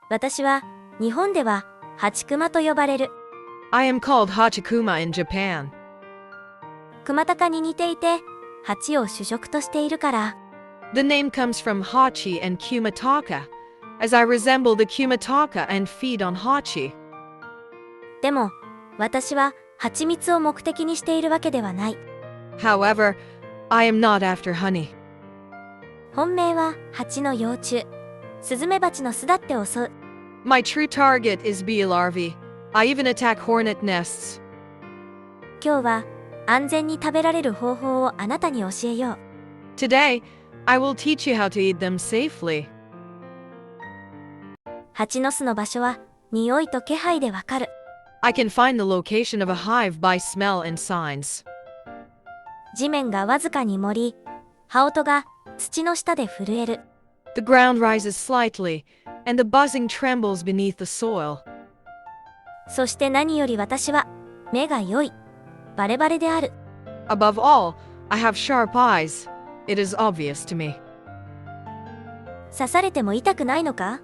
私は日本ではハチクマと呼ばれる。I am called Hachikuma in Japan. クマタカに似ていて、ハチを主食としているから。The name comes from Hachi and Kumataka, as I resemble the Kumataka and feed on Hachi. でも、私は蜂蜜を目的にしているわけではない。However, I am not after honey. 本命は蜂の幼虫、スズメバチの巣だって襲う。My true target is bee larvae. I even attack hornet nests. 今日は安全に食べられる方法をあなたに教えよう。Today, I will teach you how to eat them safely. 蜂の巣の場所は匂いと気配でわかる。I can find the location of a hive by smell and signs. 地面がわずかに盛り、羽音が土の下で震える。The ground rises slightly, and the buzzing trembles beneath the soil. そして何より私は目が良い、バレバレである。Above all, I have sharp eyes. It is obvious to me. 刺されても痛くないのか？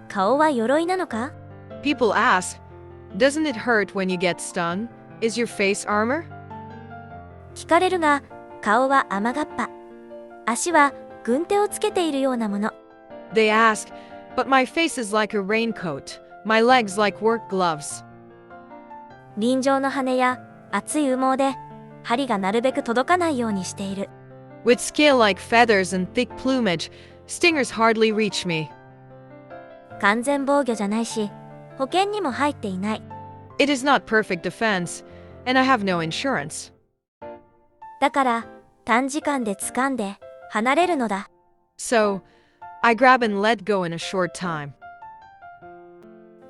顔は鎧なのか？ People ask, doesn't it hurt when you get stung? Is your face armor? 聞かれるが、顔は雨がっぱ。足は軍手をつけているようなもの。They ask, but my face is like a raincoat, my legs like work gloves. 輪状の羽や厚い羽毛で針がなるべく届かないようにしている。With scale-like feathers and thick plumage, stingers hardly reach me. 完全防御じゃないし、保険にも入っていない。It is not perfect defense, and I have no insurance. だから短時間で掴んで離れるのだ。So, I grab and let go in a short time.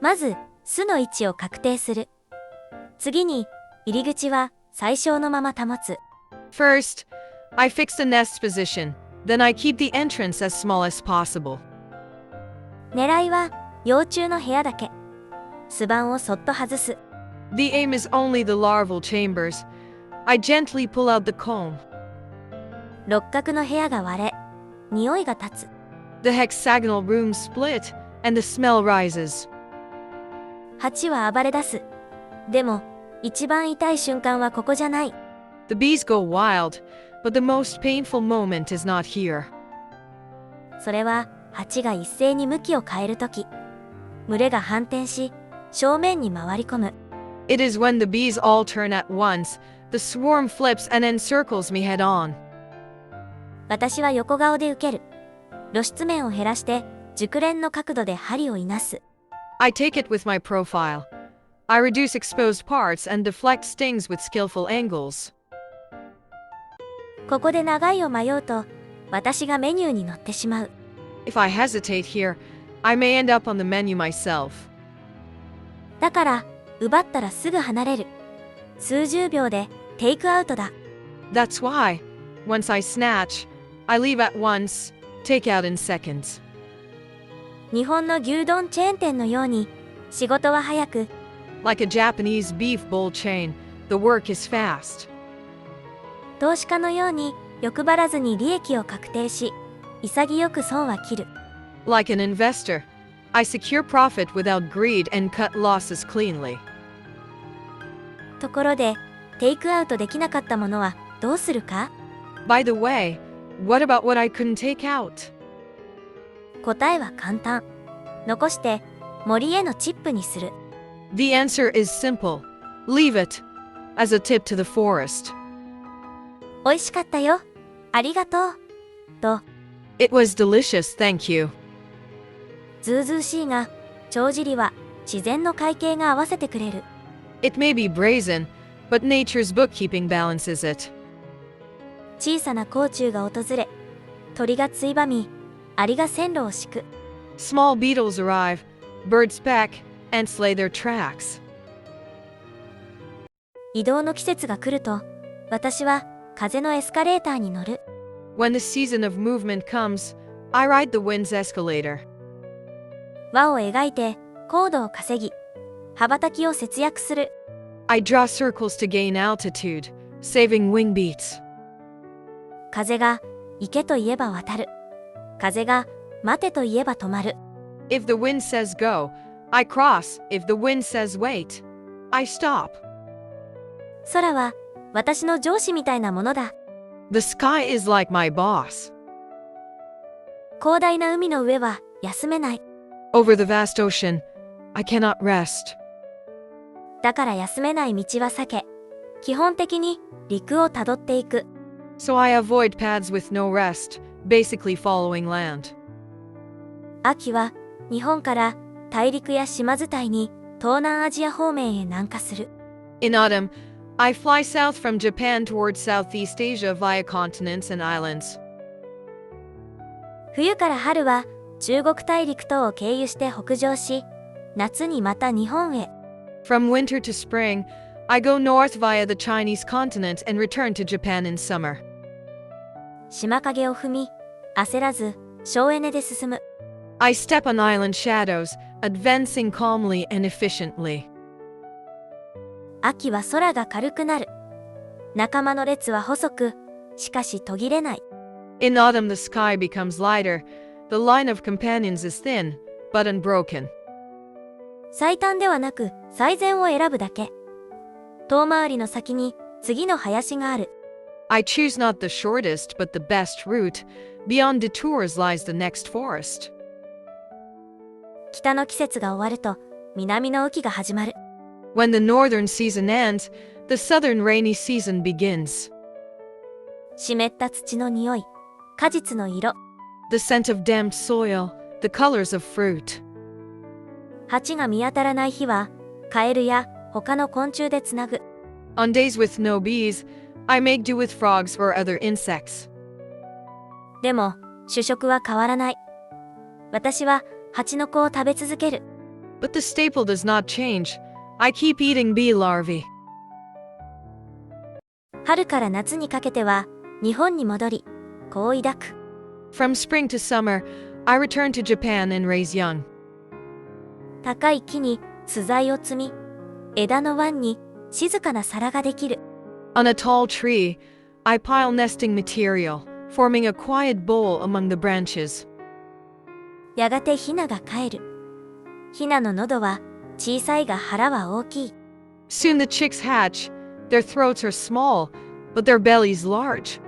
まず巣の位置を確定する。次に入り口は最小のまま保つ。First, I fix the nest position, then I keep the entrance as small as possible. 狙いは幼虫の部屋だけ。巣板をそっと外す。The aim is only the larval chambers. I gently pull out the comb. 六角の部屋が割れ、匂いが立つ。The hexagonal room split, and the smell rises. 蜂は暴れ出す。でも、一番痛い瞬間はここじゃない。The bees go wild, but the most painful moment is not here. それは蜂が一斉に向きを変えるとき、群れが反転し、正面に回り込む。It is when the bees all turn at once, the swarm flips and encircles me head on. 私は横顔で受ける。露出面を減らして熟練の角度で針をいなす。I take it with my profile. I reduce exposed parts and deflect stings with skillful angles. ここで長いを迷うと、私がメニューに乗ってしまう。If I hesitate here, I may end up on the menu myself. だから、奪ったらすぐ離れる。数十秒でテイクアウトだ。That's why, once I snatch, I leave at once, take out in seconds. 日本の牛丼チェーン店のように、仕事は早く、Like a Japanese beef bowl chain, the work is fast. 投資家のように欲張らずに利益を確定し、潔く損は切る。Like an investor, I secure profit without greed and cut losses cleanly. ところで、テイクアウトできなかったものはどうするか？ By the way, what about what I couldn't take out? 答えは簡単。残して森へのチップにする。The answer is simple. Leave it as a tip to the forest. 美味しかったよ。ありがとう。と、It was delicious, thank you. ずうずうしいが、帳尻は自然の会計が合わせてくれる。It may be brazen, but nature's bookkeeping balances it. 小さな甲虫が訪れ、鳥がついばみ、アリが線路を敷く。Small beetles arrive, birds peck, and slay their tracks. 移動の季節が来ると、私は風のエスカレーターに乗る。When the season of movement comes, I ride the wind's escalator. 輪を描いて高度を稼ぎ、羽ばたきを節約する。I draw circles to gain altitude, saving wing beats. 風が行けと言えば渡る。風が待てと言えば止まる。If the wind says go, I cross. If the wind says wait, I stop. 空は私の上司みたいなものだ。The sky is like my boss. 広大な海の上は休めない。Over the vast ocean, I cannot rest. だから休めない道は避け、基本的に陸をたどっていく。So I avoid paths with no rest, basically following land. 秋は日本から大陸や島伝いに東南アジア方面へ南下する。In autumn, I fly south from Japan towards Southeast Asia via continents and islands. 冬から春は中国大陸等を経由して北上し、夏にまた日本へ。From winter to spring, I go north via the Chinese continent and return to Japan in summer. 島影を踏み、焦らず省エネで進む。I step on island shadows, advancing calmly and efficiently. 秋は空が軽くなる。仲間の列は細く、しかし途切れない。In autumn, the sky becomes lighter. The line of companions is thin, but unbroken. 最短ではなく最善を選ぶだけ。遠回りの先に次の林がある。I choose not the shortest, but the best route. Beyond detours lies the next forest. 北の季節が終わると南の雨季が始まる。When the northern season ends, the southern rainy season begins. 湿った土の匂い、果実の色、The scent of damp soil, the colors of fruit. 蜂が見当たらない日はカエルや他の昆虫でつなぐ。On days with no bees, I make do with frogs or other insects. でも主食は変わらない。私は蜂の子を食べ続ける。But the staple does not change. I keep eating bee larvae. 春から夏にかけては日本に戻り、子を抱く。From spring to summer, I return to Japan and raise young. 高い木に巣材を積み、枝の湾に静かな皿ができる。On a tall tree, I pile nesting material, forming a quiet bowl among the branches. やがてヒナが帰る。ヒナの喉は小さいが腹は大きい。Soon the chicks hatch. Their throats are small, but their bellies large.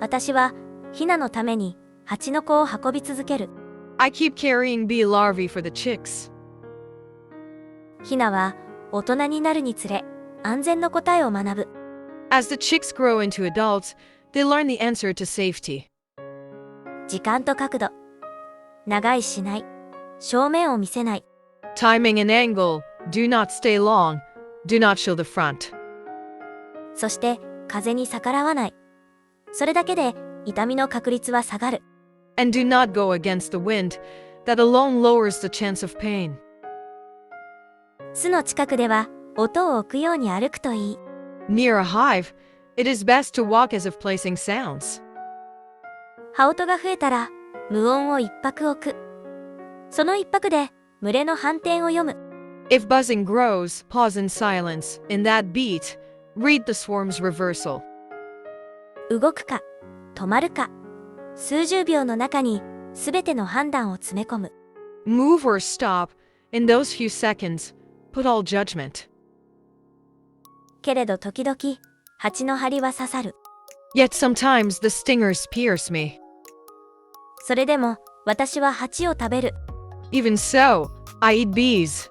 私はヒナのために蜂の子を運び続ける。I keep carrying bee larvae for the chicks. ヒナは大人になるにつれ安全の答えを学ぶ。As the chicks grow into adults, they learn the answer to safety. 時間と角度、長いしない、正面を見せない。Timing and angle, do not stay long, do not show the front. そして風に逆らわない。それだけで痛みの確率は下がる。And do not go against the wind, that alone lowers the chance of pain. 巣の近くでは音を置くように歩くといい。Near a hive, it is best to walk as if placing sounds. 羽音が増えたら無音を一拍置く。その一拍で群れの反転を読む。If buzzing grows, pause in silence. In that beat, read the swarm's reversal. 動くか止まるか、数十秒の中にすべての判断を詰め込む。Move or stop. In those few seconds, put all judgment. けれど時々蜂の針は刺さる。 Yet sometimes the stingers pierce me. それでも私は蜂を食べる。 Even so, I eat bees.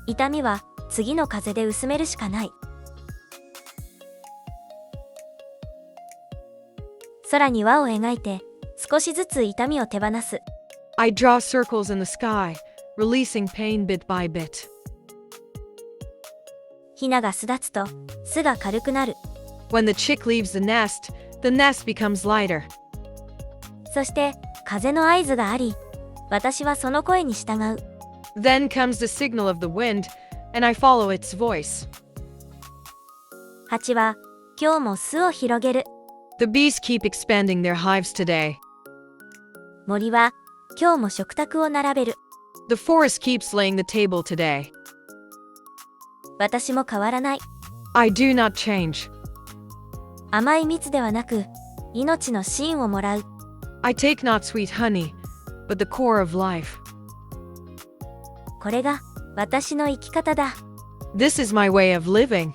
痛みは次の風で薄めるしかない。空に輪を描いて少しずつ痛みを手放す。 I draw circles in the sky, releasing pain bit by bit. ヒナが巣立つと巣が軽くなる。 When the chick leaves the nest becomes lighter. そして風の合図があり、私はその声に従う。 Then comes the signal of the wind, and I follow its voice. 蜂は今日も巣を広げる。 The bees keep expanding their hives today. 森は今日も食卓を並べる。 The forest keeps laying the table today. 私も変わらない。 I do not change. 甘い蜜ではなく、命の芯をもらう。 I take not sweet honey, but the core of life. これが私の生き方だ。This is my way of living.